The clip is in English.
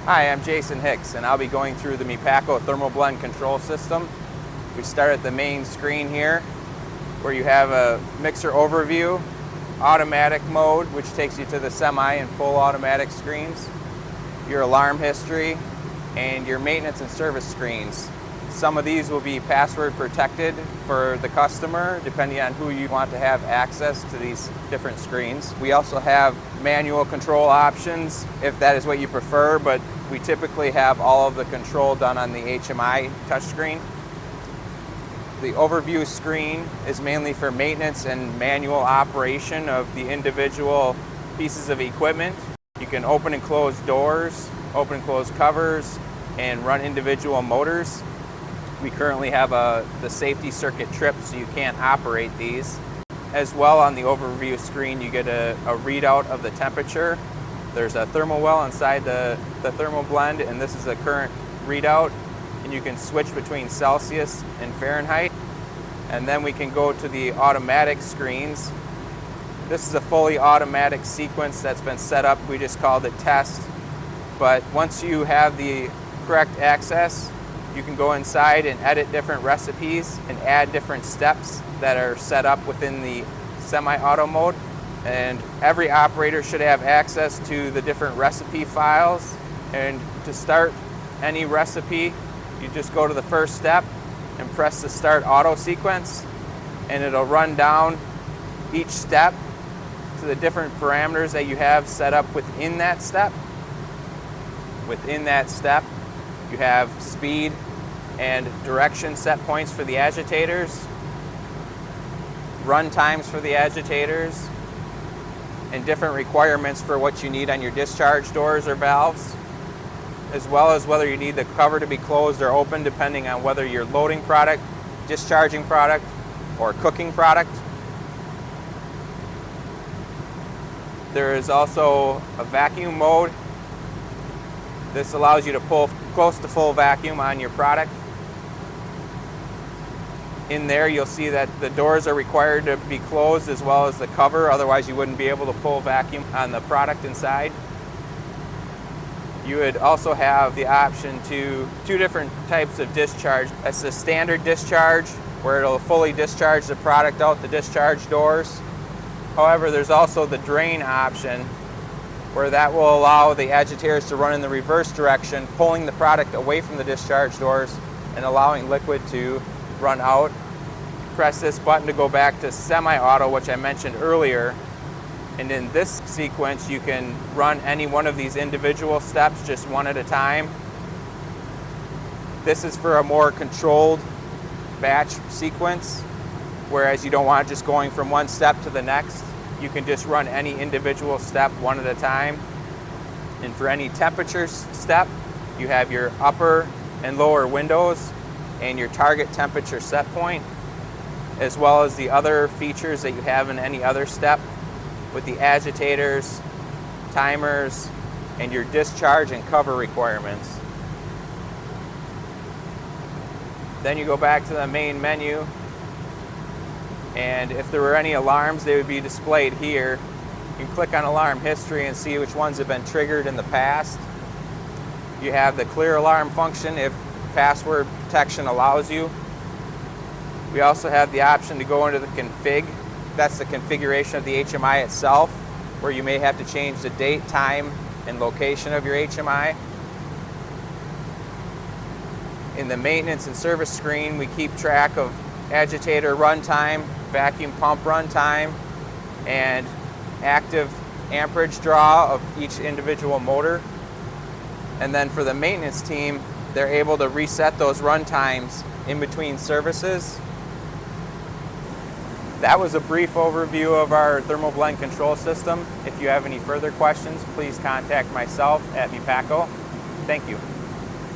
Hi, I'm Jason Hicks, and I'll be going through the ThermaBlend ThermaBlend control system. We start at the main screen here, where you have a mixer overview, automatic mode, which takes you to the semi and full automatic screens, your alarm history, and your maintenance and service screens. Some of these will be password protected for the customer, depending on who you want to have access to these different screens. We also have manual control options if that is what you prefer, but we typically have all of the control done on the HMI touchscreen. The overview screen is mainly for maintenance and manual operation of the individual pieces of equipment. You can open and close doors, open and close covers, and run individual motors. We currently have the safety circuit tripped, so you can't operate these. As well, on the overview screen, you get a readout of the temperature. There's a thermal well inside the ThermaBlend, and this is a current readout. And you can switch between Celsius and Fahrenheit. And then we can go to the automatic screens. This is a fully automatic sequence that's been set up. We just called it test. But once you have the correct access, you can go inside and edit different recipes and add different steps that are set up within the semi-auto mode. And every operator should have access to the different recipe files. And to start any recipe, you just go to the first step and press the start auto sequence, and it'll run down each step to the different parameters that you have set up within that step. Within that step, you have speed and direction set points for the agitators, run times for the agitators, and different requirements for what you need on your discharge doors or valves, as well as whether you need the cover to be closed or open depending on whether you're loading product, discharging product, or cooking product. There is also a vacuum mode. This allows you to pull close to full vacuum on your product. In there, you'll see that the doors are required to be closed as well as the cover, otherwise you wouldn't be able to pull vacuum on the product inside. You would also have the option to two different types of discharge. That's the standard discharge, where it'll fully discharge the product out the discharge doors. However, there's also the drain option, where that will allow the agitators to run in the reverse direction, pulling the product away from the discharge doors and allowing liquid to run out. Press this button to go back to semi-auto, which I mentioned earlier. And in this sequence, you can run any one of these individual steps just one at a time. This is for a more controlled batch sequence, whereas you don't want just going from one step to the next. You can just run any individual step one at a time. And for any temperature step, you have your upper and lower windows and your target temperature set point, as well as the other features that you have in any other step with the agitators, timers, and your discharge and cover requirements. Then you go back to the main menu, and if there were any alarms, they would be displayed here. You can click on alarm history and see which ones have been triggered in the past. You have the clear alarm function if password protection allows you. We also have the option to go into the config. That's the configuration of the HMI itself, where you may have to change the date, time, and location of your HMI. In the maintenance and service screen, we keep track of agitator runtime, vacuum pump runtime, and active amperage draw of each individual motor. And then for the maintenance team, they're able to reset those run times in between services. That was a brief overview of our ThermaBlend control system. If you have any further questions, please contact myself at ThermaBlend. Thank you.